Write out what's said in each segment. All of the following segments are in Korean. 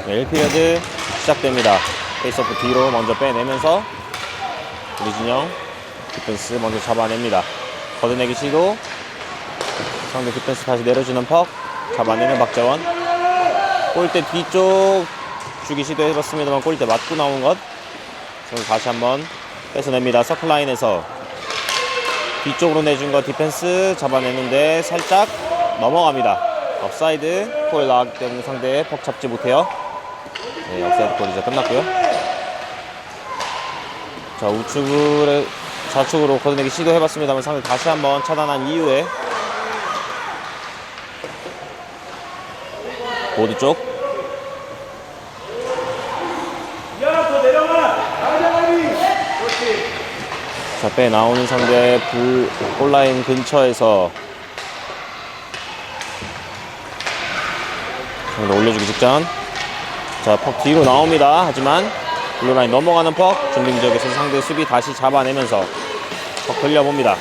네, 1피리어드 시작됩니다. 페이스오프 뒤로 먼저 빼내면서 우리 진영 디펜스 먼저 잡아냅니다. 걷어내기 시도, 상대 디펜스 다시 내려주는 퍽, 잡아내는 박재원. 골대 뒤쪽 주기 시도해봤습니다만 골대 맞고 나온 것. 다시 한번 뺏어냅니다. 서클라인에서 뒤쪽으로 내준 거 디펜스 잡아내는데 살짝 넘어갑니다. 업사이드 골 나왔기 때문에 상대 퍽 잡지 못해요. 네, 업사이드 골 이제 끝났고요. 자, 우측으로 좌측으로 걷어내기 시도해봤습니다만 상대 다시 한번 차단한 이후에 보드 쪽. 자, 빼 나오는 상대 골라인 근처에서 상대 올려주기 직전. 자, 퍽 뒤로 나옵니다. 하지만 블루라인 넘어가는 퍽, 중립 지역에서 상대 수비 다시 잡아내면서 퍽 돌려봅니다.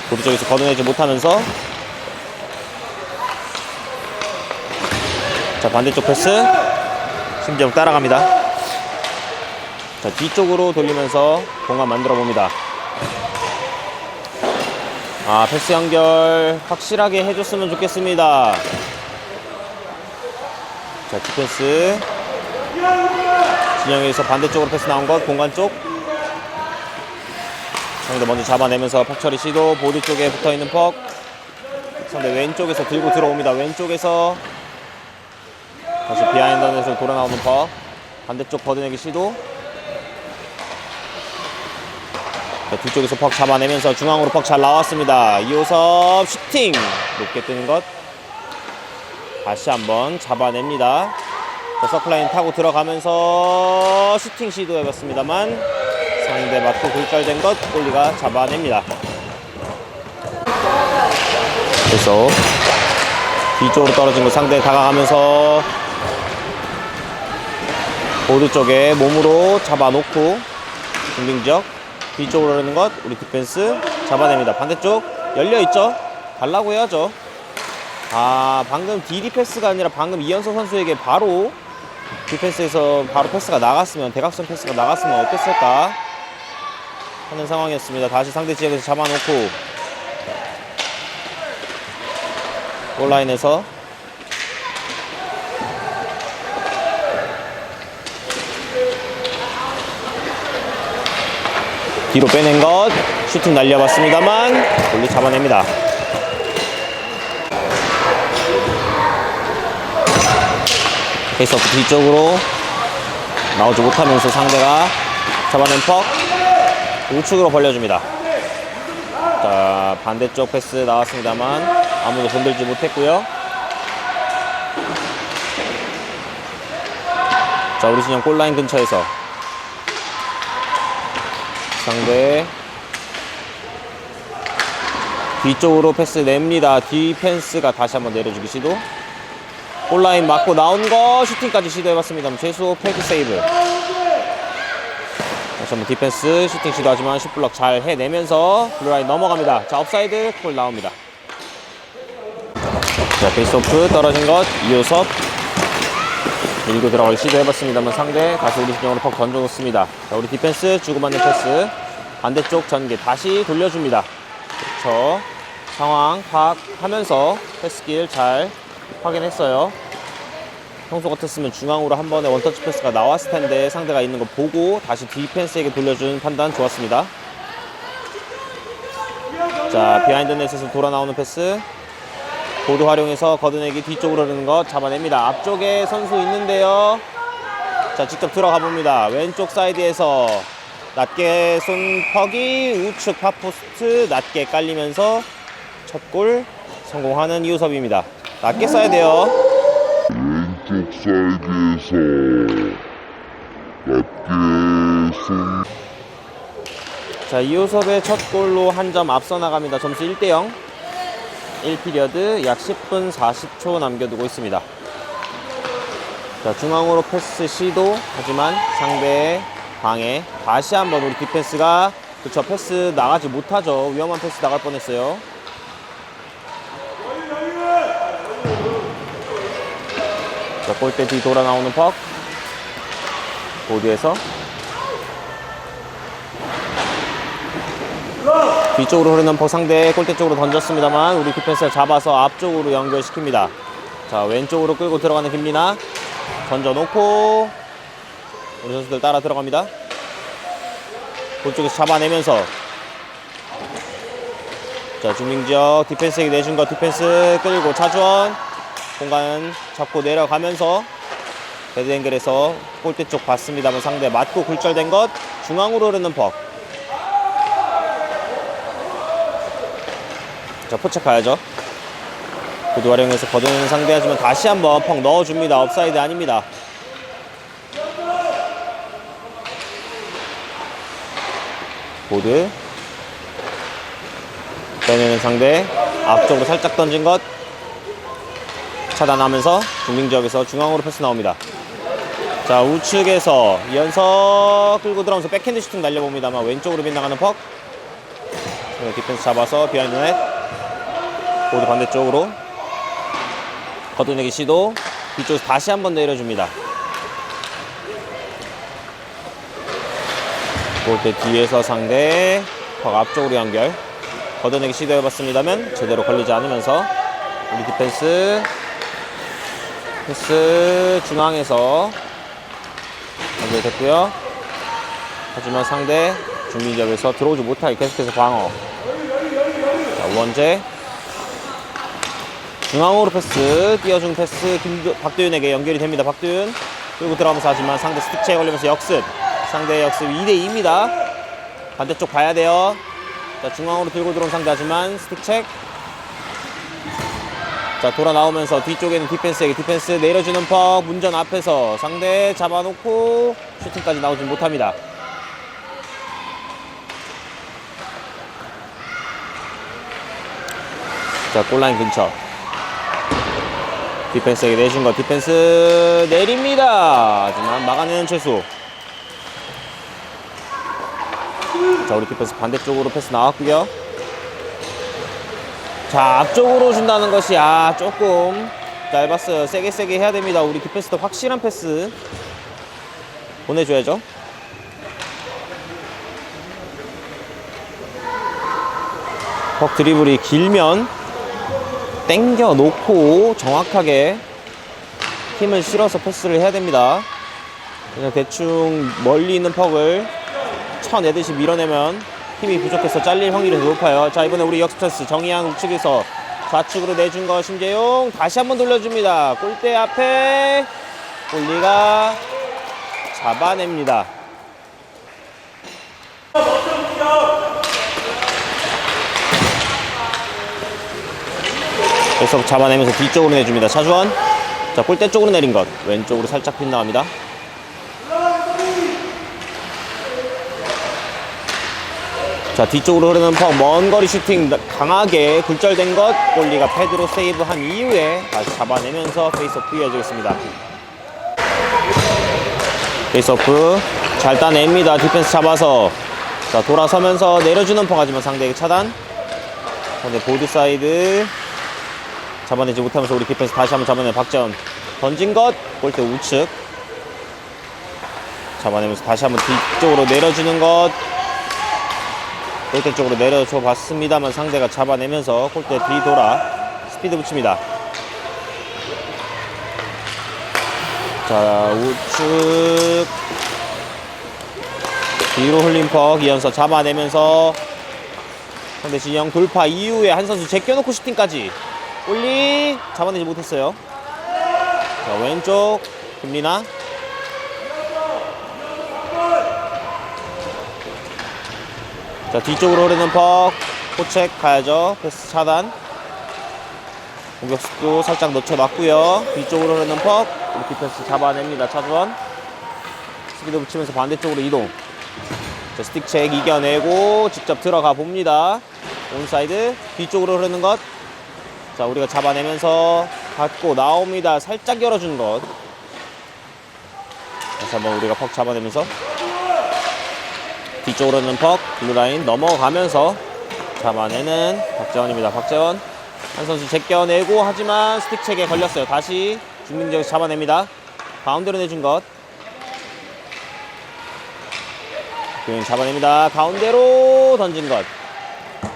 보드 쪽에서 걷어내지 못하면서 자, 반대쪽 패스 심지어 따라갑니다. 자, 뒤쪽으로 돌리면서 공간 만들어 봅니다. 아, 패스 연결 확실하게 해줬으면 좋겠습니다. 자, 디펜스 진영에서 반대쪽으로 패스 나온 것, 공간 쪽 상대 먼저 잡아내면서 퍽 처리 시도. 보드 쪽에 붙어있는 퍽 상대 왼쪽에서 들고 들어옵니다. 왼쪽에서 다시 비하인드에서 돌아 나오는 퍽, 반대쪽 걷어내기 시도. 자, 뒤쪽에서 퍽 잡아내면서 중앙으로 퍽 잘 나왔습니다. 이호섭 슈팅 높게 뜨는 것 다시 한번 잡아냅니다. 자, 서클라인 타고 들어가면서 슈팅 시도해봤습니다만 상대 맞고 굴절된 것 골리가 잡아냅니다. 그래서 뒤쪽으로 떨어진 것 상대 다가가면서 보드 쪽에 몸으로 잡아놓고 중빙지역 뒤쪽으로 오르는 것 우리 디펜스 잡아냅니다. 반대쪽 열려있죠? 달라고 해야죠. 아, 방금 DD 패스가 아니라 방금 이현석 선수에게 바로 디펜스에서 바로 패스가 나갔으면, 대각선 패스가 나갔으면 어땠을까 하는 상황이었습니다. 다시 상대 지역에서 잡아놓고 골라인에서 뒤로 빼낸 것 슈팅 날려봤습니다만 골리 잡아냅니다. 페이스오프 뒤쪽으로 나오지 못하면서 상대가 잡아낸 퍽 우측으로 벌려줍니다. 자, 반대쪽 패스 나왔습니다만 아무도 건들지 못했고요. 자, 우리 진영 골라인 근처에서 상대 뒤쪽으로 패스 냅니다. 디펜스가 다시 한번 내려주기 시도. 골라인 맞고 나온 거 슈팅까지 시도해봤습니다. 최소 페이크 세이브. 다시 한번 디펜스 슈팅 시도하지만 슛블럭 잘 해내면서 블루라인 넘어갑니다. 자, 업사이드 골 나옵니다. 자, 페이스오프 떨어진 것 이호섭 밀고 들어갈 시도해봤습니다만 상대 다시 우리 진영으로 퍽 던져놓습니다. 자, 우리 디펜스 주고받는 패스 반대쪽 전개 다시 돌려줍니다. 그렇죠. 상황 파악하면서 패스길 잘 확인했어요. 평소 같았으면 중앙으로 한 번에 원터치 패스가 나왔을 텐데 상대가 있는 거 보고 다시 디펜스에게 돌려준 판단 좋았습니다. 자, 비하인드 넷에서 돌아 나오는 패스 보드 활용해서 걷어내기 뒤쪽으로 흐르는 것 잡아냅니다. 앞쪽에 선수 있는데요. 자, 직접 들어가 봅니다. 왼쪽 사이드에서 낮게 쏜 퍽이 우측 파포스트 낮게 깔리면서 첫 골 성공하는 이호섭입니다. 낮게 쏴야 돼요. 왼쪽 사이드에서 낮게 쏜. 자, 이호섭의 첫 골로 한 점 앞서 나갑니다. 점수 1대0. 1피리어드 약 10분 40초 남겨두고 있습니다. 자, 중앙으로 패스 시도 하지만 상대의 방해. 다시 한번 우리 디펜스가 그쵸, 패스 나가지 못하죠. 위험한 패스 나갈 뻔했어요. 자, 골대 뒤 돌아 나오는 퍽. 보드에서 뒤쪽으로 흐르는 퍽 상대 골대 쪽으로 던졌습니다만 우리 디펜스가 잡아서 앞쪽으로 연결시킵니다. 자, 왼쪽으로 끌고 들어가는 김리나 던져놓고 우리 선수들 따라 들어갑니다. 그쪽에서 잡아내면서 자, 중앙지역 디펜스에게 내준 것 디펜스 끌고 차주원 공간 잡고 내려가면서 헤드앵글에서 골대 쪽 봤습니다만 상대 맞고 굴절된 것 중앙으로 흐르는 퍽. 자, 포착 가야죠. 보드 활용해서 걷어내는 상대하지만 다시 한번 퍽 넣어줍니다. 업사이드 아닙니다. 보드 빼내는 상대 앞쪽으로 살짝 던진 것 차단하면서 중앙지역에서 중앙으로 패스 나옵니다. 자, 우측에서 이연석 끌고 들어오면서 백핸드 슈팅 날려봅니다만 왼쪽으로 빗나가는 퍽. 디펜스 잡아서 비하인드 넷. 보드 반대쪽으로 걷어내기 시도. 뒤쪽에서 다시 한번 내려줍니다. 골대 뒤에서 상대 퍽 앞쪽으로 연결. 걷어내기 시도해봤습니다만 제대로 걸리지 않으면서 우리 디펜스 패스 중앙에서 연결됐고요. 하지만 상대 중민지역에서 들어오지 못하게 계속해서 방어. 자, 우원재 중앙으로 패스 띄워준 패스 박도윤에게 연결이 됩니다. 박도윤 끌고 들어가면서 하지만 상대 스틱체에 걸리면서 역습. 상대 역습 2대2입니다. 반대쪽 봐야 돼요. 자, 중앙으로 들고 들어온 상대 하지만 스틱책. 자, 돌아 나오면서 뒤쪽에는 디펜스에게 디펜스 내려주는 퍽. 문전 앞에서 상대 잡아놓고 슈팅까지 나오진 못합니다. 자, 골라인 근처 디펜스에게 내준 거 디펜스 내립니다. 하지만 막아내는 최수. 자, 우리 디펜스 반대쪽으로 패스 나왔고요. 자, 앞쪽으로 준다는 것이 조금 짧았어요. 세게 해야 됩니다. 우리 디펜스도 확실한 패스 보내줘야죠. 퍽 드리블이 길면 땡겨 놓고 정확하게 힘을 실어서 패스를 해야 됩니다. 그냥 대충 멀리 있는 퍽을 쳐내듯이 밀어내면 힘이 부족해서 잘릴 확률이 더 높아요. 자, 이번에 우리 역습 찬스 정희양 우측에서 좌측으로 내준 거 심재용 다시 한번 돌려줍니다. 골대 앞에 골리가 잡아냅니다. 여기서 잡아내면서 뒤쪽으로 내줍니다. 차주원. 자, 골대 쪽으로 내린 것 왼쪽으로 살짝 빗나갑니다. 자, 뒤쪽으로 흐르는 퍽 먼 거리 슈팅 강하게 굴절된 것 골리가 패드로 세이브한 이후에 다시 잡아내면서 페이스오프 이어지겠습니다. 페이스오프 잘 따냅니다. 디펜스 잡아서 자, 돌아서면서 내려주는 퍽 하지만 상대에게 차단. 상대 보드 사이드 잡아내지 못하면서 우리 디펜스 다시 한번 잡아내 박재원 던진 것 골대 우측 잡아내면서 다시 한번 뒤쪽으로 내려주는 것 골대 쪽으로 내려줘 봤습니다만 상대가 잡아내면서 골대 뒤돌아 스피드 붙입니다. 자, 우측 뒤로 흘린 퍽 이연서 잡아내면서 상대 진영 돌파 이후에 한 선수 제껴놓고 슈팅까지 올리 잡아내지 못했어요. 자, 왼쪽 김리나 자, 뒤쪽으로 흐르는 퍽 포책 가야죠. 패스 차단. 공격수도 살짝 놓쳐놨고요. 뒤쪽으로 흐르는 퍽 우리 디펜스 잡아냅니다. 차주원 스피드 붙이면서 반대쪽으로 이동. 자, 스틱책 이겨내고 직접 들어가 봅니다. 온사이드 뒤쪽으로 흐르는 것 자, 우리가 잡아내면서 받고 나옵니다. 살짝 열어준 것 다시 한번 우리가 퍽 잡아내면서 뒤쪽으로는 퍽 블루라인 넘어가면서 잡아내는 박재원입니다. 박재원 한 선수 제껴내고 하지만 스틱책에 걸렸어요. 다시 중립 지역에서 잡아냅니다. 가운데로 내준 것. 박규민 잡아냅니다. 가운데로 던진 것.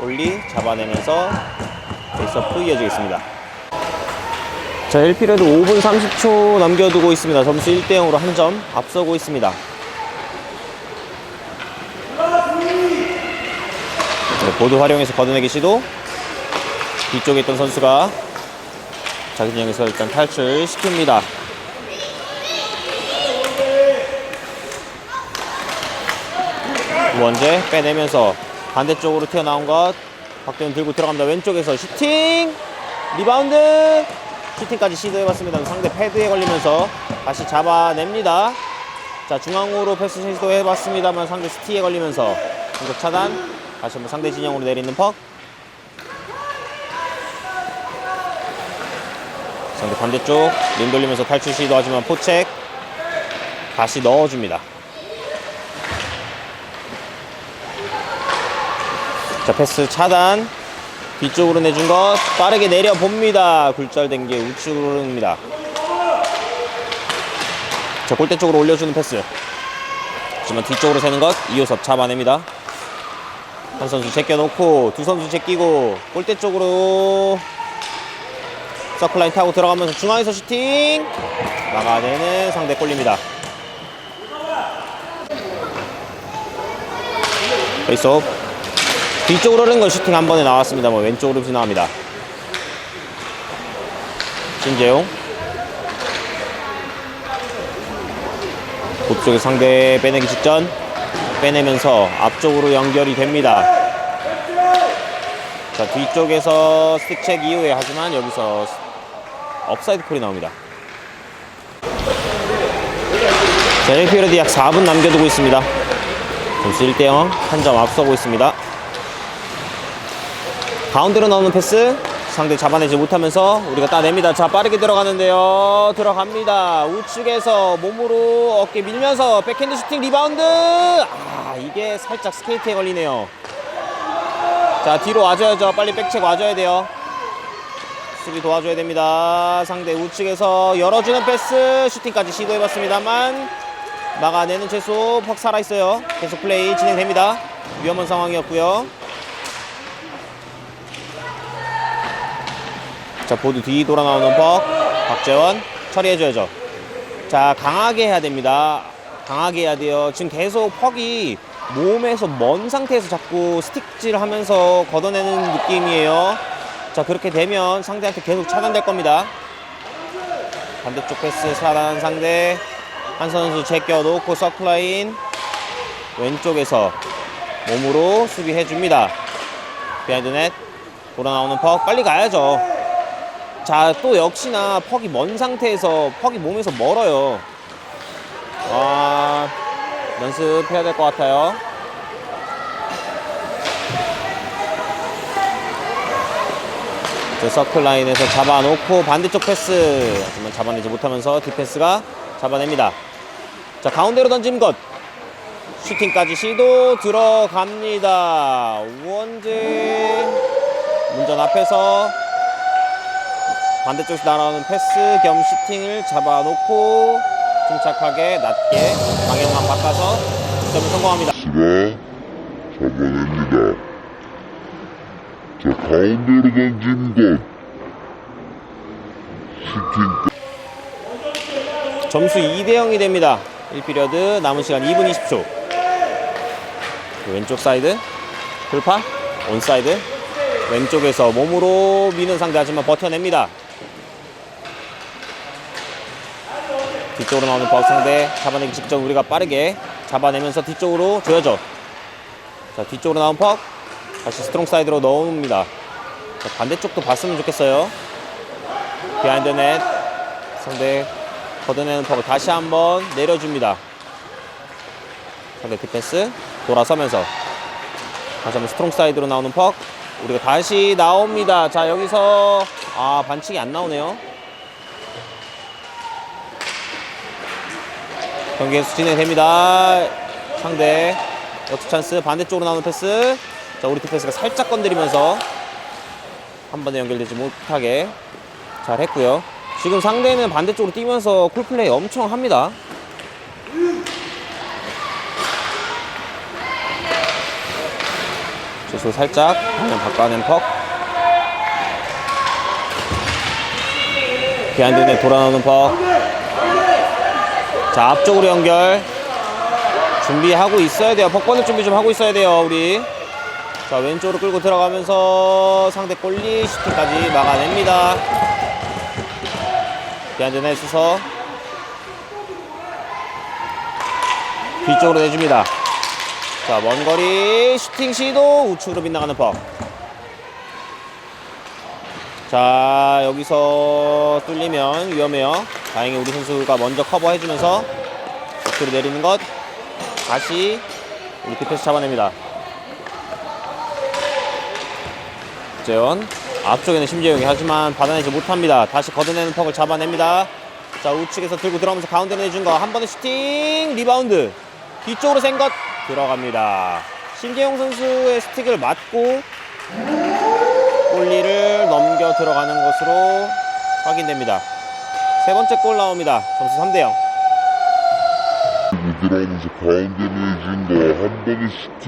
올리 잡아내면서 페이스오프 이어지겠습니다. 자, 1피리어드 5분 30초 남겨두고 있습니다. 점수 1대0으로 한 점 앞서고 있습니다. 네, 보드 활용해서 걷어내기 시도. 뒤쪽에 있던 선수가 자기 진영에서 일단 탈출시킵니다. 원제 빼내면서 반대쪽으로 튀어나온 것. 박대훈 들고 들어갑니다. 왼쪽에서 슈팅! 리바운드! 슈팅까지 시도해봤습니다. 상대 패드에 걸리면서 다시 잡아냅니다. 자, 중앙으로 패스 시도해봤습니다만 상대 스티에 걸리면서 공격 차단. 다시 한번 상대 진영으로 내리는 퍽. 상대 반대쪽 림 돌리면서 탈출 시도하지만 포책. 다시 넣어줍니다. 자, 패스 차단. 뒤쪽으로 내준 것 빠르게 내려봅니다. 굴절된 게 우측으로 흐릅니다. 자, 골대 쪽으로 올려주는 패스. 하지만 뒤쪽으로 새는 것 이호섭 잡아냅니다. 한 선수 제껴놓고 두 선수 제끼고 골대 쪽으로 서클라인 타고 들어가면서 중앙에서 슈팅 막아내는 상대 골입니다. 페이스업 뒤쪽으로 흐르는 건 슈팅 한 번에 나왔습니다. 왼쪽으로 지나갑니다. 신재용 그쪽에 상대 빼내기 직전 빼내면서 앞쪽으로 연결이 됩니다. 자, 뒤쪽에서 스틱책 이후에 하지만 여기서 업사이드 콜이 나옵니다. 자, 1피리어드 약 4분 남겨두고 있습니다. 점수 1대0 한 점 앞서고 있습니다. 가운데로 나오는 패스 상대 잡아내지 못하면서 우리가 따냅니다. 자, 빠르게 들어가는데요. 들어갑니다. 우측에서 몸으로 어깨 밀면서 백핸드 슈팅 리바운드. 이게 살짝 스케이트에 걸리네요. 자, 뒤로 와줘야죠. 빨리 백책 와줘야 돼요. 수비 도와줘야 됩니다. 상대 우측에서 열어주는 패스 슈팅까지 시도해봤습니다만 막아내는 최소 퍽 살아있어요. 계속 플레이 진행됩니다. 위험한 상황이었고요. 자, 보드 뒤 돌아 나오는 퍽 박재원 처리해줘야죠. 자, 강하게 해야 됩니다. 강하게 해야 돼요. 지금 계속 퍽이 몸에서 먼 상태에서 자꾸 스틱질 하면서 걷어내는 느낌이에요. 자, 그렇게 되면 상대한테 계속 차단될 겁니다. 반대쪽 패스 차단 상대 한 선수 제껴놓고 서클라인 왼쪽에서 몸으로 수비해줍니다. 비하인드 넷 돌아 나오는 퍽 빨리 가야죠. 자, 또 역시나 퍽이 먼 상태에서 퍽이 몸에서 멀어요. 연습해야 될 것 같아요. 서클라인에서 잡아놓고 반대쪽 패스 하지만 잡아내지 못하면서 디펜스가 잡아냅니다. 자, 가운데로 던진 것 슈팅까지 시도 들어갑니다. 우원진 문전 앞에서 반대쪽에서 날아오는 패스 겸 슈팅을 잡아놓고 침착하게 낮게 방향만 바꿔서 득점을 성공합니다. 잡아냅니다. 자, 가운데로 던진 것 슈팅 점수 2대0이 됩니다. 1피리어드 남은 시간 2분 20초. 왼쪽 사이드 돌파 온사이드 왼쪽에서 몸으로 미는 상대 하지만 버텨냅니다. 뒤쪽으로 나오는 퍽 상대 잡아내기 직전 우리가 빠르게 잡아내면서 뒤쪽으로 조여줘. 자, 뒤쪽으로 나온 퍽 다시 스트롱 사이드로 넣습니다. 자, 반대쪽도 봤으면 좋겠어요. 비하인드 넷 상대 걷어내는 퍽을 다시 한번 내려줍니다. 상대 디펜스 돌아서면서 다시 한번 스트롱 사이드로 나오는 퍽 우리가 다시 나옵니다. 자, 여기서 반칙이 안 나오네요. 경기 계속 진행됩니다. 상대 역습 찬스 반대쪽으로 나오는 패스. 자, 우리 디펜스가 살짝 건드리면서 한 번에 연결되지 못하게 잘 했고요. 지금 상대는 반대쪽으로 뛰면서 콜플레이 엄청 합니다. 제수 살짝 그냥 바꿔낸 퍽. 비하인드에 돌아나오는 퍽. 자, 앞쪽으로 연결 준비하고 있어야 돼요. 퍽 뻗을 준비 좀 하고 있어야 돼요, 우리. 자, 왼쪽으로 끌고 들어가면서 상대 골리 슈팅까지 막아냅니다. 비하인드에 수서 뒤쪽으로 내줍니다. 자, 먼 거리 슈팅 시도 우측으로 빗나가는 퍽. 자, 여기서 뚫리면 위험해요. 다행히 우리 선수가 먼저 커버해주면서 우측으로 내리는 것. 다시 우리 디펜스 잡아냅니다. 재원 앞쪽에는 심재용이 하지만 받아내지 못합니다. 다시 걷어내는 퍽을 잡아냅니다. 자, 우측에서 들고 들어가면서 가운데 내준 거 한 번에 슈팅 리바운드 뒤쪽으로 센 것 들어갑니다. 심재용 선수의 스틱을 맞고 골리를 넘겨 들어가는 것으로 확인됩니다. 세 번째 골 나옵니다. 점수 3대0. 들어가면서 가운데 내준 거 한 번에 슈팅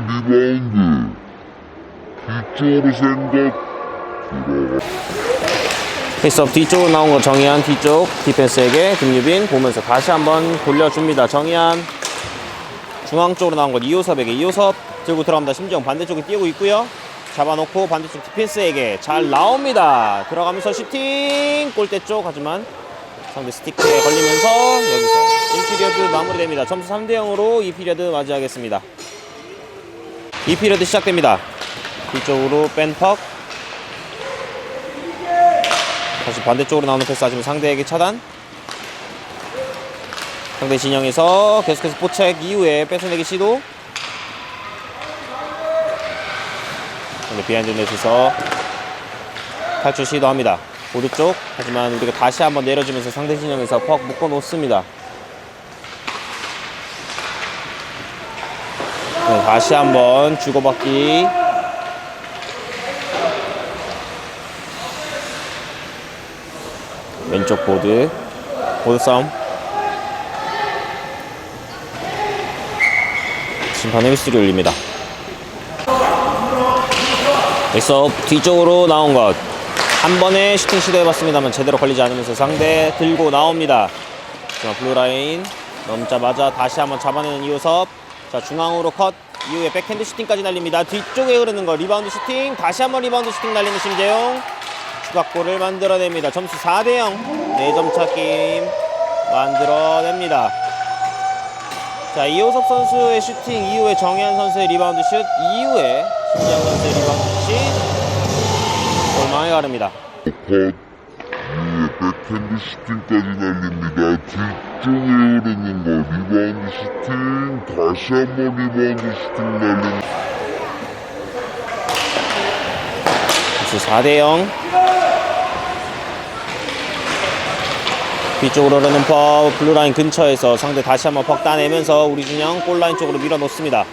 리바운드 뒤쪽으로 센 것 들어가. 페이스업 뒤쪽으로 나온 거 정희안 뒤쪽 디펜스에게 김유빈 보면서 다시 한번 돌려줍니다. 정희안 중앙 쪽으로 나온 것 이호섭에게 이호섭 들고 들어갑니다. 심지영 반대쪽에 뛰고 있고요. 잡아놓고 반대쪽 디펜스에게 잘 나옵니다. 들어가면서 슈팅 골대 쪽 하지만 상대 스티크에 걸리면서 여기서 1피리어드 마무리됩니다. 점수 3대0으로 2피리어드 맞이하겠습니다. 2피리어드 시작됩니다. 뒤쪽으로 뺀 퍽 다시 반대쪽으로 나오는 패스 하지만 상대에게 차단. 상대 진영에서 계속해서 포책 이후에 뺏어내기 시도. 근데 비하인드 넷에서 탈출 시도합니다. 보드 쪽 하지만 우리가 다시 한번 내려주면서 상대 진영에서 퍽 묶어 놓습니다. 네, 다시 한번 주고받기. 왼쪽 보드 싸움. 심판의 휘슬이 울립니다. 여기서 뒤쪽으로 나온 것 한 번에 슈팅 시도해봤습니다만 제대로 걸리지 않으면서 상대 들고 나옵니다. 블루라인 넘자마자 다시 한번 잡아내는 이호섭. 자, 중앙으로 컷 이후에 백핸드 슈팅까지 날립니다. 뒤쪽에 흐르는 거 리바운드 슈팅 다시 한번 리바운드 슈팅 날리는 심재용. 추가골을 만들어냅니다. 점수 4대0 4점 차 게임 만들어냅니다. 자, 이호섭 선수의 슈팅 이후에 정혜안 선수의 리바운드 슛 이후에 신지영 선수의 리바운드 슛 골망에 가릅니다. 컷 위에 백핸드 슈팅까지 날립니다. 뒤쪽에 흐르는 거 리바운드 슈팅 다시 한번 리바운드 슈팅 날립니다. 점수 4대0. 뒤쪽으로 흐르는 퍽 블루라인 근처에서 상대 다시 한번 퍽 따내면서 우리 진영 골라인 쪽으로 밀어놓습니다.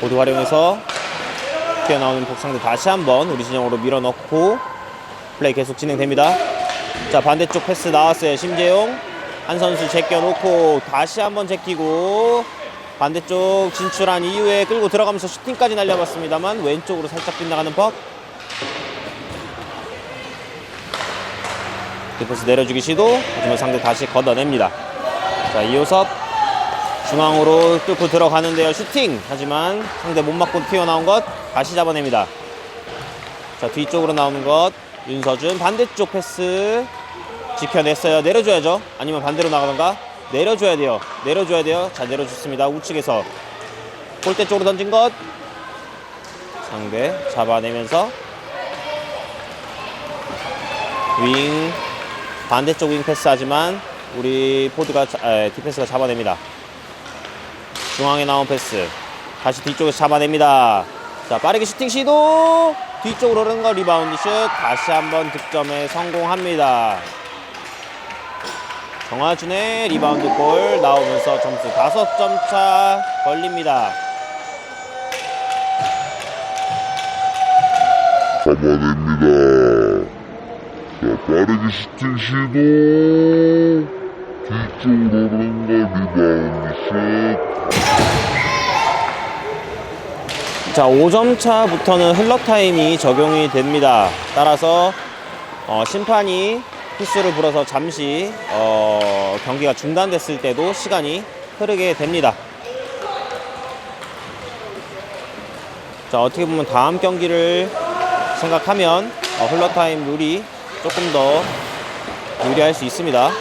보드 활용해서 튀어나오는 퍽 상대 다시 한번 우리 진영으로 밀어넣고 플레이 계속 진행됩니다. 자, 반대쪽 패스 나왔어요. 심재용 한 선수 제껴놓고 다시 한번 제끼고 반대쪽 진출한 이후에 끌고 들어가면서 슈팅까지 날려봤습니다만 왼쪽으로 살짝 빗나가는 퍽. 디펜스 내려주기 시도 하지만 상대 다시 걷어냅니다. 자, 이호섭 중앙으로 뚫고 들어가는데요. 슈팅 하지만 상대 못 맞고 튀어나온 것 다시 잡아냅니다. 자, 뒤쪽으로 나오는 것 윤서준 반대쪽 패스 지켜냈어요. 내려줘야죠. 아니면 반대로 나가던가 내려줘야 돼요. 내려줘야 돼요. 자, 내려줬습니다. 우측에서 골대 쪽으로 던진 것 상대 잡아내면서 윙 반대쪽 윙 패스 하지만 우리 포드가 디펜스가 잡아냅니다. 중앙에 나온 패스 다시 뒤쪽에서 잡아냅니다. 자, 빠르게 슈팅 시도 뒤쪽으로 흐르는 거 리바운드 슛 다시 한번 득점에 성공합니다. 정화준의 리바운드 골 나오면서 점수 5점 차 걸립니다. 잡아냅니다. 자, 빠르게 슈팅 시도. 뒤쪽으로 오는 거 리바운드 슛. 자, 5점 차부터는 흘러 타임이 적용이 됩니다. 따라서 심판이 휘슬을 불어서 잠시 경기가 중단됐을 때도 시간이 흐르게 됩니다. 자, 어떻게 보면 다음 경기를 생각하면 흘러 타임 룰이 조금 더 유리할 수 있습니다.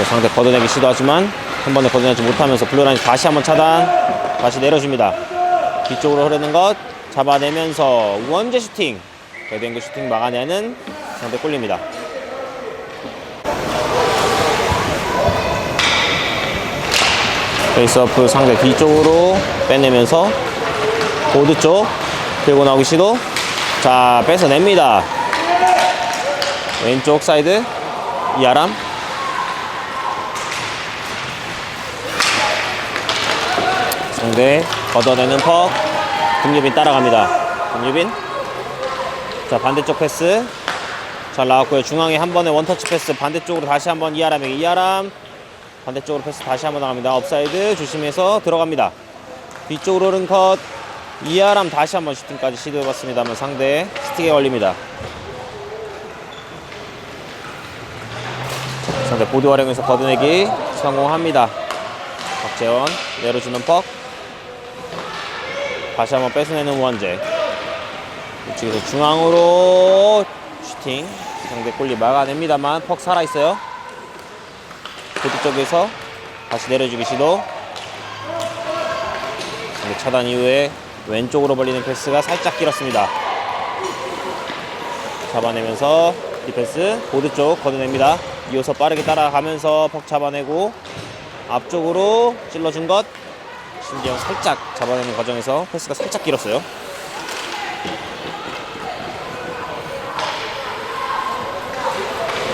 상대 걷어내기 시도하지만 한 번에 걷어내지 못하면서 블루라인 다시 한번 차단, 다시 내려줍니다. 뒤쪽으로 흐르는 것 잡아내면서 원제 슈팅, 헤딩 슈팅 막아내는 상대 골입니다. 페이스오프 상대 뒤쪽으로 빼내면서 보드 쪽 들고 나오기 시도. 자, 뺏어냅니다. 왼쪽 사이드 이아람. 상대 걷어내는 퍽. 김유빈 따라갑니다. 김유빈. 자, 반대쪽 패스 잘 나왔고요. 중앙에 한 번에 원터치 패스 반대쪽으로 다시 한번 이아람에게. 이아람 반대쪽으로 패스 다시 한번 나갑니다. 업사이드 조심해서 들어갑니다. 뒤쪽으로 오른 컷. 이아람 다시 한번 슈팅까지 시도해봤습니다만 상대 스틱에 걸립니다. 상대 보드 활용해서 걷어내기 성공합니다. 박재원 내려주는 퍽. 다시 한번 뺏어내는 원제. 우측에서 중앙으로 슈팅. 상대 골리 막아냅니다만 퍽 살아있어요. 보드 쪽에서 다시 내려주기 시도. 상대 차단 이후에 왼쪽으로 벌리는 패스가 살짝 길었습니다. 잡아내면서 디펜스 보드 쪽 걷어냅니다. 이어서 빠르게 따라가면서 퍽 잡아내고 앞쪽으로 찔러준 것. 신기영 살짝 잡아내는 과정에서 패스가 살짝 길었어요.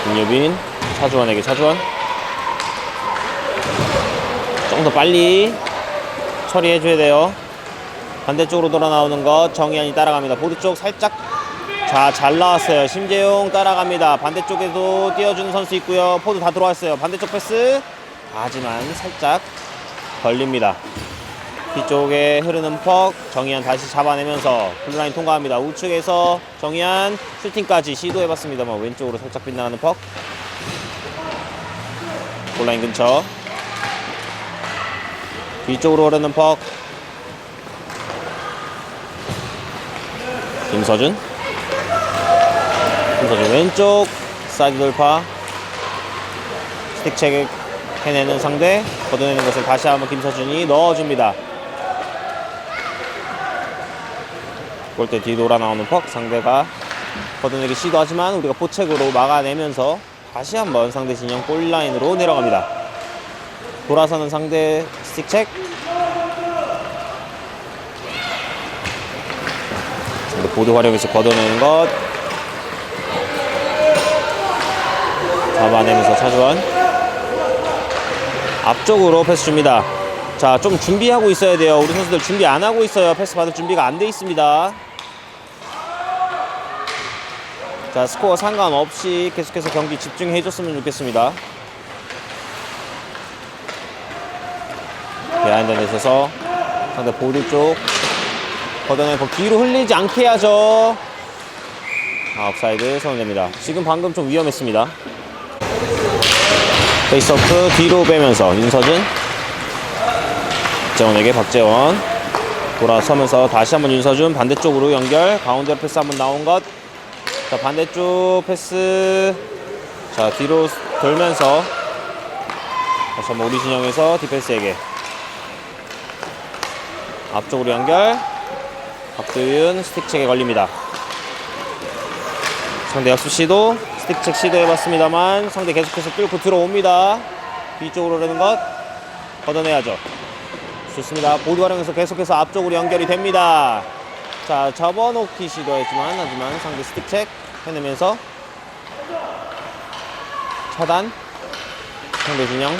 김유빈 차주환에게. 차주환 조금 더 빨리 처리해줘야 돼요. 반대쪽으로 돌아 나오는 것 정희안이 따라갑니다. 보드 쪽 살짝. 자, 잘 나왔어요. 심재용 따라갑니다. 반대쪽에도 띄워주는 선수 있고요. 포드 다 들어왔어요. 반대쪽 패스 하지만 살짝 걸립니다. 뒤쪽에 흐르는 퍽. 정희안 다시 잡아내면서 블루라인 통과합니다. 우측에서 정희안 슈팅까지 시도해봤습니다만 왼쪽으로 살짝 빗나가는 퍽. 골라인 근처. 뒤쪽으로 흐르는 퍽. 김서준 왼쪽 사이드 돌파. 스틱 체크 해내는 상대. 걷어내는 것을 다시 한번 김서준이 넣어줍니다. 골대 뒤돌아 나오는 퍽. 상대가 걷어내기 시도하지만 우리가 포책으로 막아내면서 다시 한번 상대 진영 골라인으로 내려갑니다. 돌아서는 상대 스틱 체크. 상대 보드 활용해서 걷어내는 것 잡아내면서 차주환 앞쪽으로 패스 줍니다. 자, 좀 준비하고 있어야 돼요. 우리 선수들 준비 안 하고 있어요. 패스 받을 준비가 안 돼 있습니다. 자, 스코어 상관없이 계속해서 경기 집중해 줬으면 좋겠습니다. 비하인드 넷에서 상대 보드 쪽 걷어내고 뒤로 흘리지 않게 해야죠. 업사이드 선언됩니다. 지금 방금 좀 위험했습니다. 페이스오프 뒤로 빼면서 윤서준. 박재원에게. 박재원 돌아서면서 다시 한번 윤서준 반대쪽으로 연결. 가운데로 패스 한번 나온 것. 자, 반대쪽 패스. 자, 뒤로 돌면서 다시 한번 우리 진영에서 디펜스에게. 앞쪽으로 연결. 박도윤 스틱 체크에 걸립니다. 상대 역습 시도. 스틱 체크 시도해봤습니다만 상대 계속해서 뚫고 들어옵니다. 뒤쪽으로 오르는 것 걷어내야죠. 좋습니다. 보드 활용해서 계속해서 앞쪽으로 연결이 됩니다. 자, 접어놓기 시도했지만 하지만 상대 스틱 체크 해내면서 차단. 상대 진영.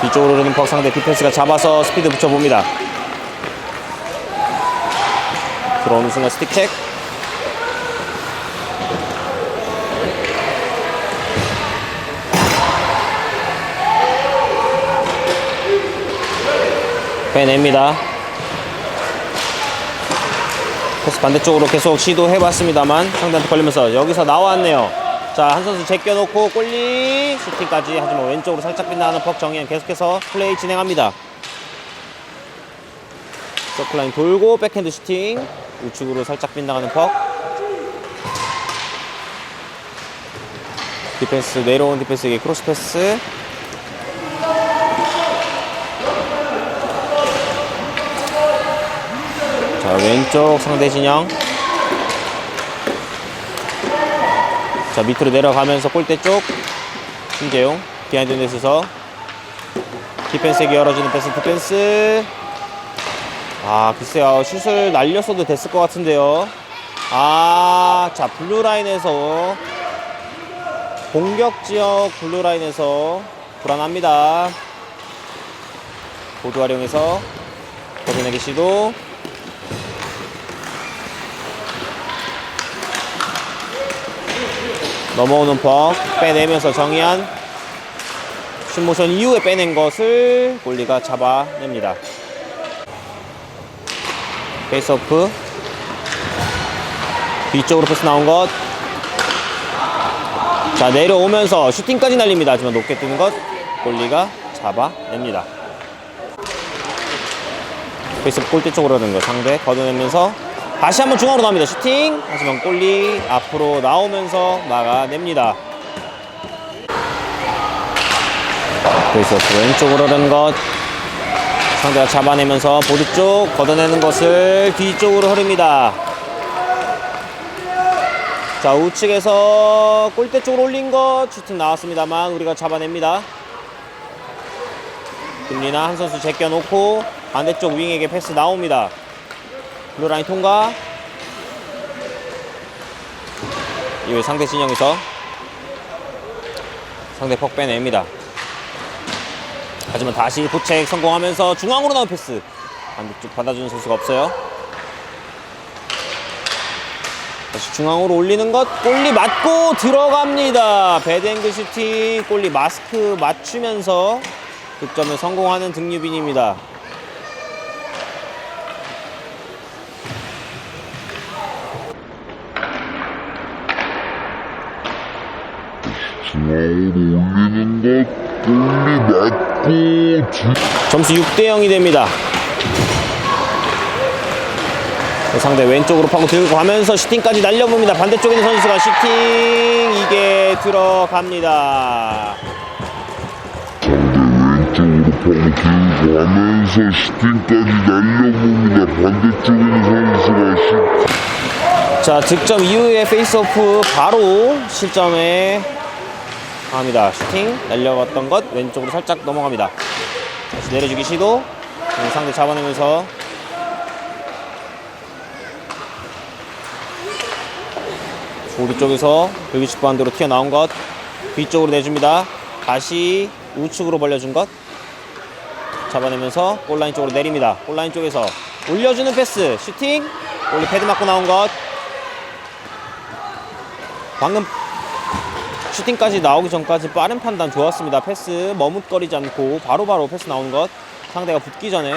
뒤쪽으로 흐르는 퍽 상대 디펜스가 잡아서 스피드 붙여봅니다. 들어오는 순간 스틱 체크. 빼냅니다. 패스 반대쪽으로 계속 시도해봤습니다만 상대한테 걸리면서 여기서 나왔네요. 자, 한 선수 제껴놓고 골리 슈팅까지. 하지만 왼쪽으로 살짝 빗나가는 퍽. 정현 계속해서 플레이 진행합니다. 서클라인 돌고 백핸드 슈팅. 우측으로 살짝 빗나가는 퍽. 디펜스 내려온 디펜스에게 크로스 패스. 자, 왼쪽 상대 진영. 자, 밑으로 내려가면서 골대 쪽 신재용 비하인드 넷에서 디펜스에게 열어주는 패스. 디펜스. 아, 글쎄요, 슛을 날렸어도 됐을 것 같은데요. 아, 자, 블루라인에서 공격지역 블루라인에서 불안합니다. 보드 활용해서 걷어내기 시도. 넘어오는 퍽 빼내면서 정의한 슛모션 이후에 빼낸 것을 골리가 잡아냅니다. 페이스오프. 뒤쪽으로 패스 나온 것. 자, 내려오면서 슈팅까지 날립니다. 하지만 높게 뜨는 것 골리가 잡아냅니다. 페이스오프 골대 쪽으로 하는 것 상대 걷어내면서 다시 한번 중앙으로 나옵니다. 슈팅. 하지만 골리 앞으로 나오면서 막아냅니다. 페이스오프 왼쪽으로 하는 것 상대가 잡아내면서 보드 쪽 걷어내는 것을 뒤쪽으로 흐릅니다. 자, 우측에서 골대 쪽으로 올린 것 슈팅 나왔습니다만 우리가 잡아냅니다. 김리나 한 선수 제껴놓고 반대쪽 윙에게 패스 나옵니다. 블루라인 통과. 이후에 상대 진영에서 상대 퍽 빼냅니다. 하지만 다시 포책 성공하면서 중앙으로 나온 패스. 반대쪽 받아주는 선수가 없어요. 다시 중앙으로 올리는 것. 골리 맞고 들어갑니다. 배드앵글 슈팅. 골리 마스크 맞추면서 득점에 성공하는 등유빈입니다. 중앙으로 올리는 것. 골리 맞고 점수 6대0이 됩니다. 상대 왼쪽으로 파고 들고 가면서 슈팅까지 날려봅니다. 반대쪽에 있는 선수가 슈팅. 이게 들어갑니다. 왼쪽으로 파고 들고 가면서 슈팅까지 날려봅니다. 반대쪽에 있는 선수가 슈팅. 자, 득점 이후에 페이스오프 바로 실점에 합니다. 슈팅 날려갔던 것 왼쪽으로 살짝 넘어갑니다. 다시 내려주기 시도. 상대 잡아내면서 보드 쪽에서 벨기축 반대로 튀어나온 것 뒤쪽으로 내줍니다. 다시 우측으로 벌려준 것 잡아내면서 골라인 쪽으로 내립니다. 골라인 쪽에서 올려주는 패스 슈팅. 골리 패드 맞고 나온 것. 방금 슈팅까지 나오기 전까지 빠른 판단 좋았습니다. 패스 머뭇거리지 않고 바로바로 패스 나오는 것. 상대가 붙기 전에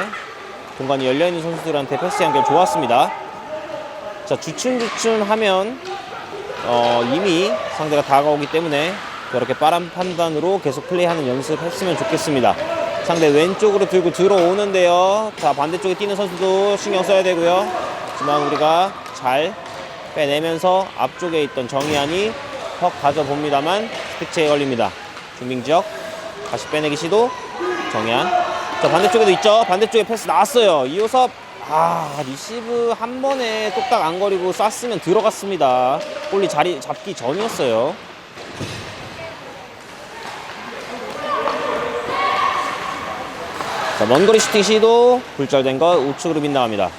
공간이 열려있는 선수들한테 패스 연결 좋았습니다. 자, 주춤주춤 하면 이미 상대가 다가오기 때문에 저렇게 빠른 판단으로 계속 플레이하는 연습했으면 좋겠습니다. 상대 왼쪽으로 들고 들어오는데요. 자, 반대쪽에 뛰는 선수도 신경 써야 되고요. 하지만 우리가 잘 빼내면서 앞쪽에 있던 정희안이 퍽 가져봅니다만 스틱체에 걸립니다. 중빙지역 다시 빼내기 시도. 정희안. 자, 반대쪽에도 있죠. 반대쪽에 패스 나왔어요. 이호섭. 리시브 한 번에 똑딱 안 거리고 쐈으면 들어갔습니다. 골리 자리 잡기 전이었어요. 자, 먼거리 슈팅 시도 굴절된 것 우측으로 빗나갑니다.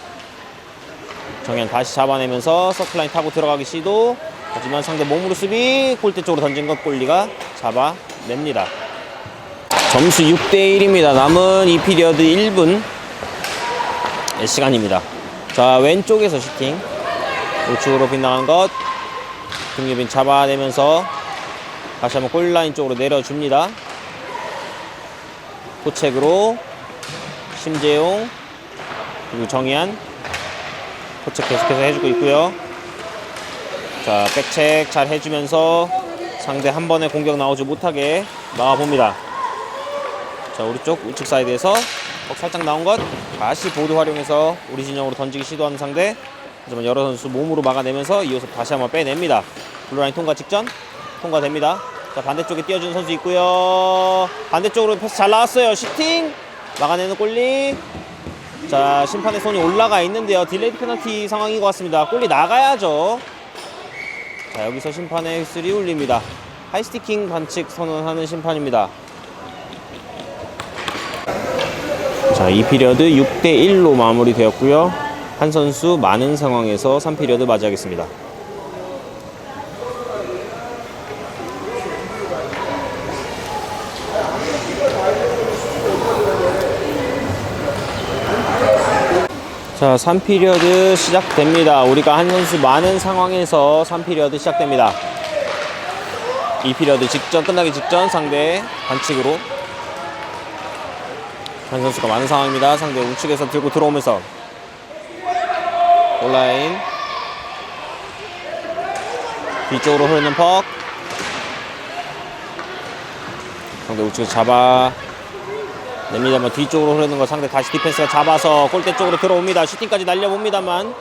정현 다시 잡아내면서 서클라인 타고 들어가기 시도. 하지만 상대 몸으로 수비, 골대 쪽으로 던진 것 골리가 잡아냅니다. 점수 6대1입니다. 남은 이 피리어드 1분 시간입니다. 자, 왼쪽에서 슈팅. 우측으로 빗나간 것. 김유빈 잡아내면서 다시 한번 골라인 쪽으로 내려줍니다. 포책으로 심재용 그리고 정희안. 포책 계속해서 해주고 있고요. 자, 백책 잘 해주면서 상대 한 번에 공격 나오지 못하게 막아봅니다. 자, 우리 쪽 우측 사이드에서 살짝 나온 것 다시 보드 활용해서 우리 진영으로 던지기 시도하는 상대. 하지만 여러 선수 몸으로 막아내면서 이어서 다시 한번 빼냅니다. 블루라인 통과 직전 통과됩니다. 자, 반대쪽에 띄워주는 선수 있고요. 반대쪽으로 패스 잘 나왔어요. 슈팅 막아내는 골리. 자, 심판의 손이 올라가 있는데요. 딜레이드 페널티 상황인 것 같습니다. 골리 나가야죠. 자, 여기서 심판의 휘슬이 울립니다. 하이스티킹 반칙 선언하는 심판입니다. 자, 이 피리어드 6대1로 마무리되었고요. 한 선수 많은 상황에서 3피리어드 맞이하겠습니다. 자, 3피리어드 시작됩니다. 우리가 한 선수 많은 상황에서 3피리어드 시작됩니다. 2피리어드 직전, 끝나기 직전 상대 반칙으로 한 선수가 많은 상황입니다. 상대 우측에서 들고 들어오면서 온라인 뒤쪽으로 흐르는 퍽. 상대 우측에서 잡아냅니다만 뒤쪽으로 흐르는 거 상대 다시 디펜스가 잡아서 골대 쪽으로 들어옵니다. 슈팅까지 날려봅니다만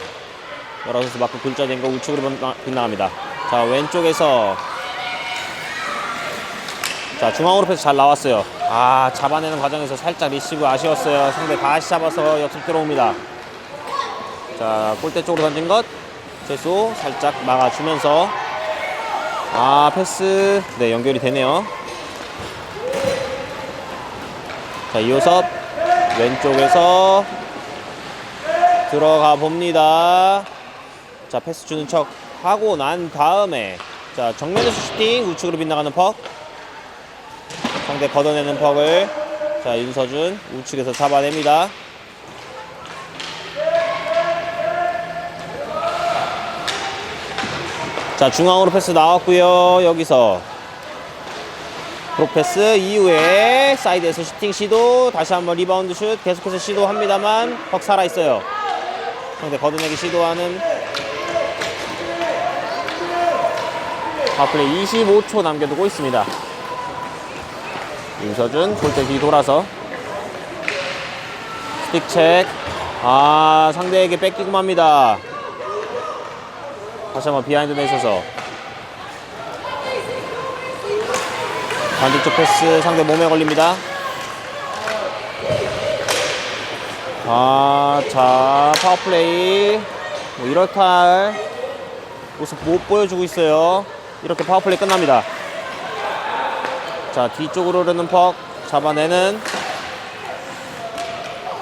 여러 선수 맞고 굴절된 거 우측으로 빗나갑니다. 자, 왼쪽에서 자, 중앙으로 패스 잘 나왔어요. 아, 잡아내는 과정에서 살짝 리시브 아쉬웠어요. 상대 다시 잡아서 역습 들어옵니다. 자, 골대 쪽으로 던진 것 최소 살짝 막아주면서 아, 패스 네, 연결이 되네요. 자, 이호섭 왼쪽에서 들어가 봅니다. 자, 패스 주는 척 하고 난 다음에 자, 정면에서 슈팅 우측으로 빗나가는 퍽. 상대 걷어내는 퍽을 자, 윤서준 우측에서 잡아냅니다. 자, 중앙으로 패스 나왔고요. 여기서 프로패스 이후에 사이드에서 슈팅 시도 다시 한번 리바운드 슛 계속해서 시도합니다만 퍽 살아있어요. 상대 걷어내기 시도하는 파플레이 25초 남겨두고 있습니다. 윤서준 골대 뒤 돌아서 스틱 체크. 아, 상대에게 뺏기고 맙니다. 다시 한번 비하인드에 있어서 반대쪽 패스 상대 몸에 걸립니다. 아, 자, 파워플레이 뭐 이렇다 할 모습 못 보여주고 있어요. 이렇게 파워플레이 끝납니다. 자, 뒤쪽으로 흐르는 퍽 잡아내는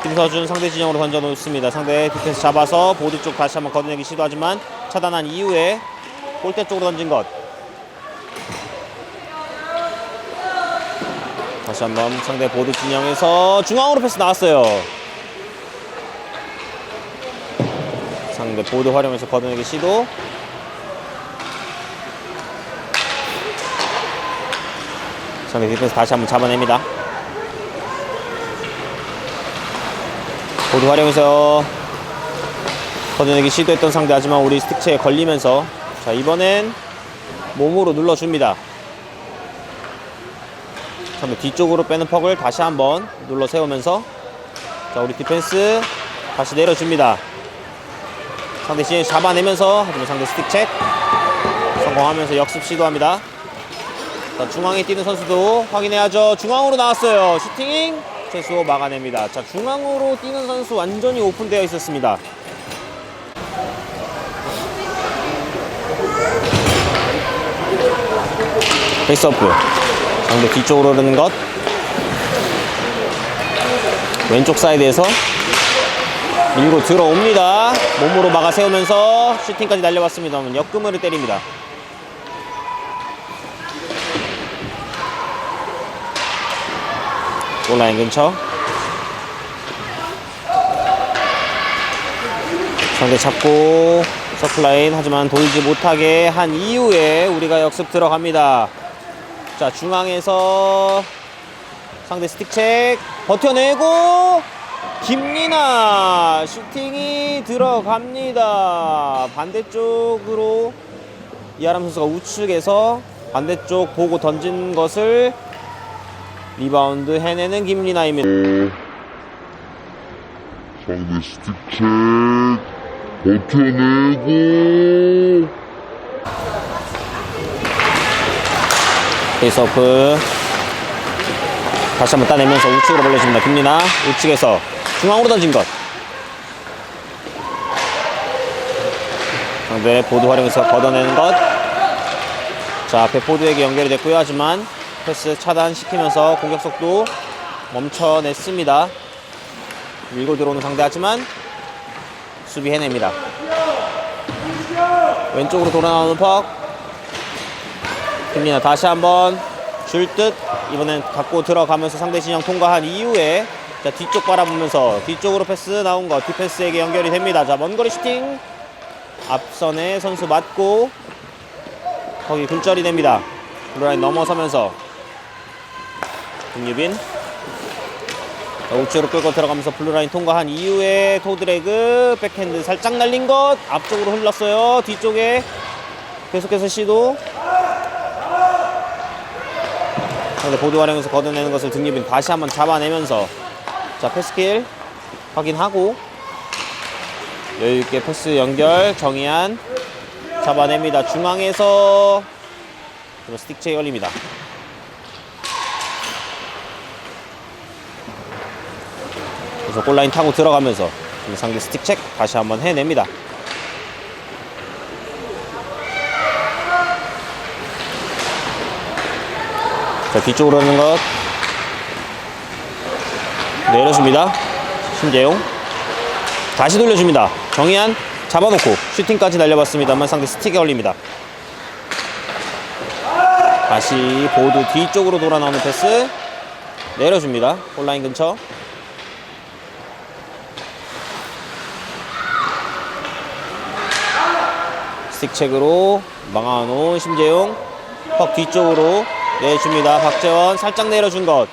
김서준 상대 진영으로 던져놓습니다. 상대 디펜스 잡아서 보드 쪽 다시 한번 걷어내기 시도하지만 차단한 이후에 골대 쪽으로 던진 것. 다시 한번 상대 보드 진영에서 중앙으로 패스 나왔어요. 상대 보드 활용해서 걷어내기 시도. 상대 디펜스 다시 한번 잡아냅니다. 보드 활용해서 걷어내기 시도했던 상대 하지만 우리 스틱체에 걸리면서 자, 이번엔 몸으로 눌러줍니다. 상대 뒤쪽으로 빼는 퍽을 다시 한번 눌러 세우면서 자, 우리 디펜스 다시 내려줍니다. 상대 진영 잡아내면서 하지만 상대 스틱 체크 성공하면서 역습 시도합니다. 자, 중앙에 뛰는 선수도 확인해야죠. 중앙으로 나왔어요. 슈팅 최소 막아냅니다. 자, 중앙으로 뛰는 선수 완전히 오픈되어 있었습니다. 페이스오프 상대 뒤쪽으로 흐르는 것 왼쪽 사이드에서 밀고 들어옵니다. 몸으로 막아 세우면서 슈팅까지 날려봤습니다만 역금으로 때립니다. 골라인 근처. 상대 잡고 서플라인, 하지만 돌지 못하게 한 이후에 우리가 역습 들어갑니다. 자, 중앙에서 상대 스틱책 버텨내고 김리나 슈팅이 들어갑니다. 반대쪽으로 이하람 선수가 우측에서 반대쪽 보고 던진 것을 리바운드 해내는 김리나입니다. 상대 스틱책 버텨내고 페이스오프 다시 한번 따내면서 우측으로 벌려줍니다. 김리나 우측에서 중앙으로 던진 것. 상대 보드 활용해서 걷어내는 것. 자, 앞에 보드에게 연결이 됐고요. 하지만 패스 차단시키면서 공격 속도 멈춰냈습니다. 밀고 들어오는 상대, 하지만 수비 해냅니다. 왼쪽으로 돌아 나오는 퍽. 김리나 다시 한번 줄 듯, 이번엔 갖고 들어가면서 상대 진영 통과한 이후에 자, 뒤쪽 바라보면서 뒤쪽으로 패스 나온 거 디펜스에게 연결이 됩니다. 자, 먼거리 슈팅. 앞선에 선수 맞고 거기 굴절이 됩니다. 블루라인 넘어서면서 김유빈 우측으로 끌고 들어가면서 블루라인 통과한 이후에 토드래그 백핸드 살짝 날린 것, 앞쪽으로 흘렀어요. 뒤쪽에 계속해서 시도. 상대 보드 활용해서 걷어내는 것을 등유빈 다시 한번 잡아내면서 자, 패스킬 확인하고 여유있게 패스 연결. 정의한 잡아냅니다. 중앙에서 그리고 스틱체에 걸립니다. 그래서 골라인 타고 들어가면서 상대 스틱책 다시 한번 해냅니다. 자, 뒤쪽으로 오는 것 내려줍니다. 신재용 다시 돌려줍니다. 정의한 잡아놓고 슈팅까지 날려봤습니다만 상대 스틱에 걸립니다. 다시 보드 뒤쪽으로 돌아 나오는 패스 내려줍니다. 골라인 근처. 스틱책으로 막아놓은 심재용 퍽 뒤쪽으로 내줍니다. 박재원 살짝 내려준 것.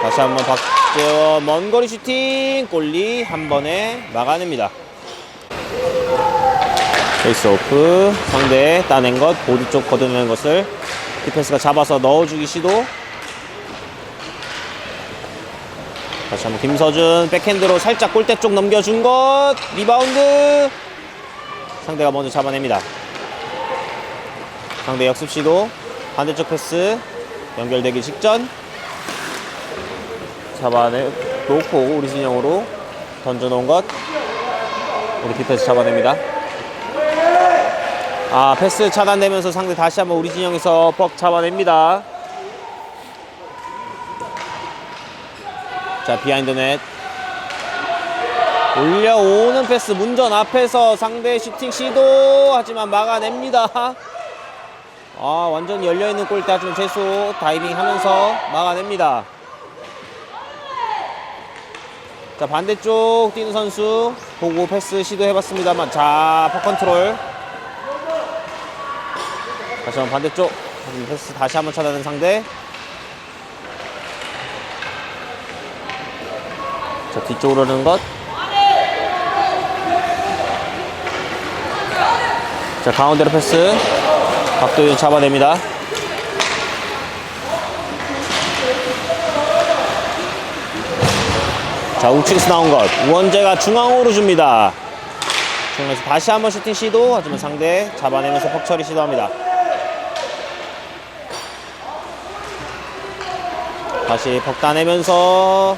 다시 한번 박재원 먼거리 슈팅. 골리 한 번에 막아냅니다. 페이스오프 상대 따낸 것, 보드 쪽 걷어내는 것을 디펜스가 잡아서 넣어주기 시도. 다시 한번 김서준 백핸드로 살짝 골대 쪽 넘겨준 것. 리바운드. 상대가 먼저 잡아냅니다. 상대 역습 시도. 반대쪽 패스 연결되기 직전 잡아놓고 우리 진영으로 던져놓은 것. 우리 디펜스 잡아냅니다. 아, 패스 차단되면서 상대 다시 한번 우리 진영에서 퍽 잡아냅니다. 자, 비하인드 넷 올려오는 패스 문전 앞에서 상대 슈팅 시도. 하지만 막아냅니다. 아, 완전히 열려있는 골대, 하지만 재수 다이빙 하면서 막아냅니다. 자, 반대쪽 뛰는 선수 보고 패스 시도해봤습니다만 자, 퍽 컨트롤. 다시 한번 반대쪽 패스 다시 한번 차단하는 상대. 자, 뒤쪽으로 오는 것. 자, 가운데로 패스 박도윤 잡아냅니다. 자, 우측에서 나온 것 우원재가 중앙으로 줍니다. 중앙에서 다시 한번 슈팅 시도. 하지만 상대 잡아내면서 퍽 처리 시도합니다. 다시 퍽 따내면서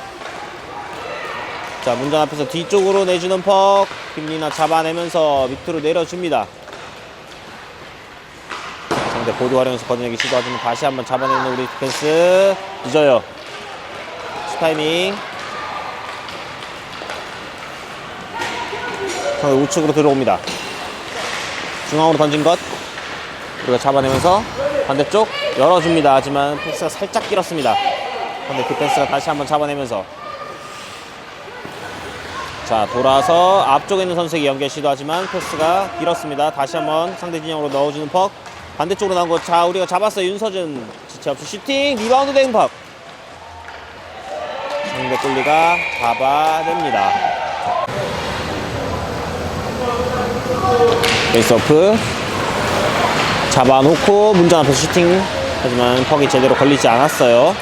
자, 문전 앞에서 뒤쪽으로 내주는 퍽. 김리나 잡아내면서 밑으로 내려줍니다. 상대 보드 활용해서 걷어내기 시도하지만 다시 한번 잡아내는 우리 디펜스. 늦어요. 스타이밍. 상대 우측으로 들어옵니다. 중앙으로 던진 것 우리가 잡아내면서 반대쪽 열어줍니다. 하지만 패스가 살짝 길었습니다. 근데 디펜스가 다시 한번 잡아내면서 자 돌아서 앞쪽에 있는 선수에게 연결 시도하지만 패스가 길었습니다. 다시 한번 상대 진영으로 넣어주는 퍽. 반대쪽으로 나온 거 자 우리가 잡았어요. 윤서준 지체 없이 슈팅 리바운드 대응 퍽. 상대 골리가 잡아냅니다. 페이스오프 잡아놓고 문전 앞에서 슈팅 하지만 퍽이 제대로 걸리지 않았어요.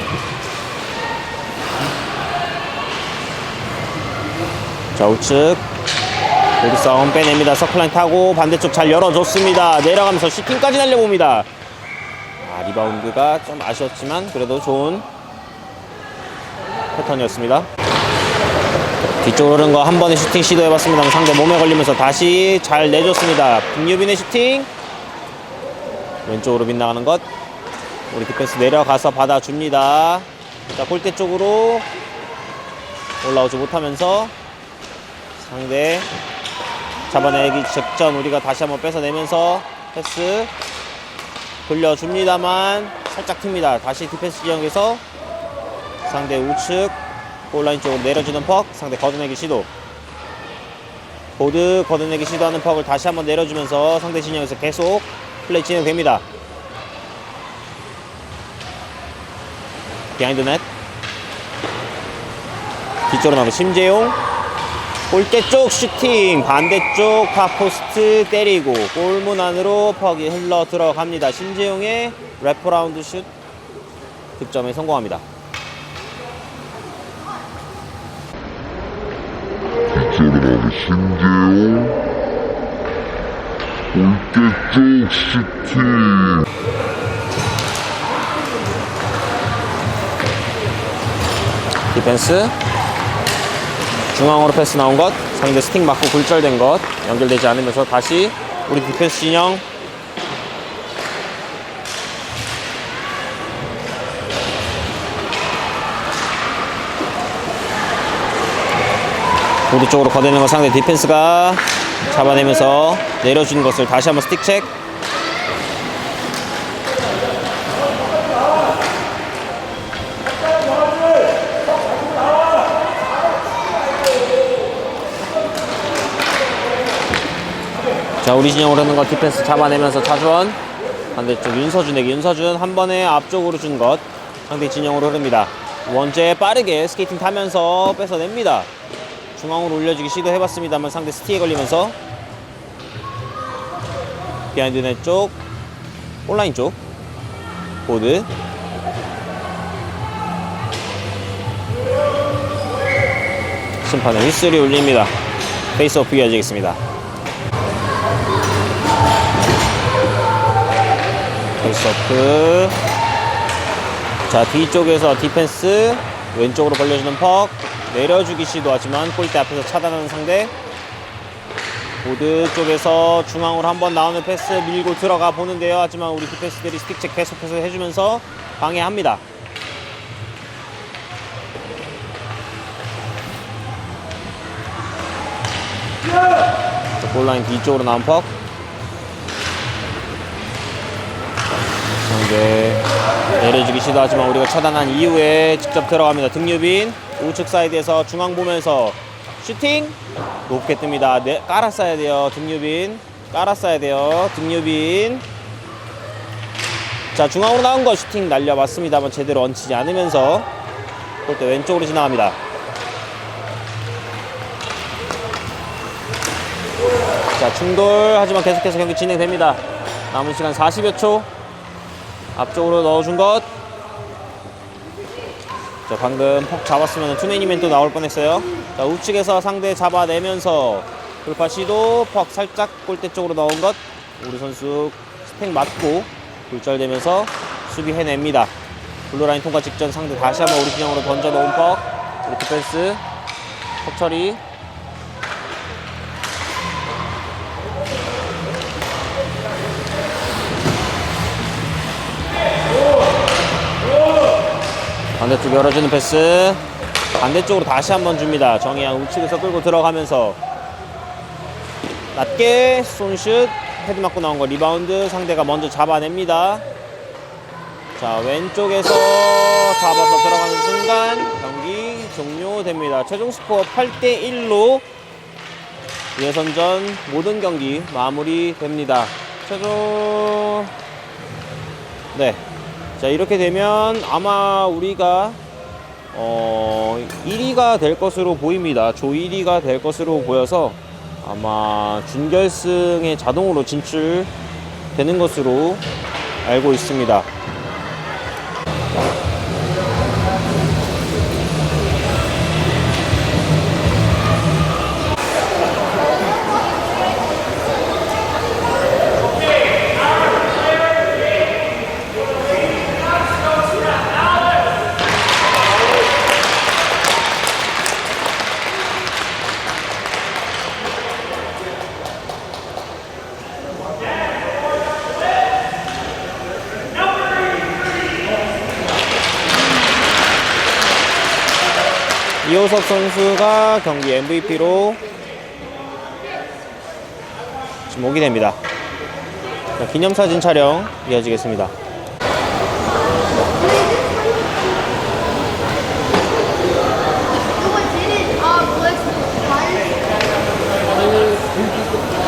자 우측 보드 싸움 빼냅니다. 서클라인 타고 반대쪽 잘 열어줬습니다. 내려가면서 슈팅까지 날려봅니다. 리바운드가 좀 아쉬웠지만 그래도 좋은 패턴이었습니다. 뒤쪽으로 흐른 거 한 번에 슈팅 시도해봤습니다만 상대 몸에 걸리면서 다시 잘 내줬습니다. 김유빈의 슈팅 왼쪽으로 빗나가는 것 우리 디펜스 내려가서 받아줍니다. 자 골대 쪽으로 올라오지 못하면서 상대 잡아내기 직전 우리가 다시 한번 뺏어내면서 패스 돌려줍니다만 살짝 튑니다. 다시 디펜스 지역에서 상대 우측 골라인 쪽으로 내려주는 퍽 상대 걷어내기 시도 보드 걷어내기 시도하는 퍽을 다시 한번 내려주면서 상대 진영에서 계속 플레이 진행됩니다. 비하인드 넷 뒤쪽으로 나오는 심재용 골대 쪽 슈팅 반대쪽 파포스트 때리고 골문 안으로 퍽이 흘러 들어갑니다. 심재용의 래퍼라운드 슛 득점에 성공합니다. 뒤쪽으로 나오는 신재용 골대 쪽 슈팅 디펜스 중앙으로 패스 나온 것 상대 스틱 맞고 굴절된 것 연결되지 않으면서 다시 우리 디펜스 진영 보드 쪽으로 걷어내는 것 상대 디펜스가 잡아내면서 내려주는 것을 다시 한번 스틱 체크 자 우리 진영으로 하는 것 디펜스 잡아내면서 차주원 반대쪽 윤서준에게 윤서준 한 번에 앞쪽으로 준 것 상대 진영으로 흐릅니다. 원제 빠르게 스케이팅 타면서 뺏어냅니다. 중앙으로 올려주기 시도해봤습니다만 상대 스티에 걸리면서 비하인드 넷 쪽 온라인 쪽 보드 심판의 휘슬이 울립니다. 페이스오프 이어지겠습니다. 페이스오프 자 뒤쪽에서 디펜스 왼쪽으로 벌려주는 퍽 내려주기 시도하지만 골대 앞에서 차단하는 상대 보드 쪽에서 중앙으로 한번 나오는 패스 밀고 들어가 보는데요. 하지만 우리 디펜스들이 스틱체 계속해서 해주면서 방해합니다. 골라인 뒤쪽으로 나온 퍽 상대 내려주기 시도하지만 우리가 차단한 이후에 직접 들어갑니다. 등유빈 우측 사이드에서 중앙 보면서 슈팅 높게 뜹니다. 깔았어야 돼요. 등유빈 깔았어야 돼요. 등유빈 자 중앙으로 나온 거 슈팅 날려봤습니다만 제대로 얹히지 않으면서 골대 왼쪽으로 지나갑니다. 자 충돌 하지만 계속해서 경기 진행됩니다. 남은 시간 40여 초 앞쪽으로 넣어준 것 자 방금 퍽 잡았으면 투맨이면 또 나올 뻔했어요. 자 우측에서 상대 잡아내면서 돌파 시도 퍽 살짝 골대 쪽으로 넣은 것 우리 선수 스택 맞고 굴절되면서 수비 해냅니다. 블루라인 통과 직전 상대 다시 한번 우리 진영으로 던져놓은 퍽 우리 디펜스 퍽 처리 반대쪽 열어주는 패스 반대쪽으로 다시 한번 줍니다. 정희양 우측에서 끌고 들어가면서 낮게 손슛 헤드 맞고 나온 거 리바운드 상대가 먼저 잡아냅니다. 자, 왼쪽에서 잡아서 들어가는 순간 경기 종료됩니다. 최종 스코어 8대1로 예선전 모든 경기 마무리됩니다. 최종 네, 자 이렇게 되면 아마 우리가 1위가 될 것으로 보입니다. 조 1위가 될 것으로 보여서 아마 준결승에 자동으로 진출되는 것으로 알고 있습니다. 이호석 선수가 경기 MVP로 지목이 됩니다. 자, 기념사진 촬영 이어지겠습니다. What did it? Was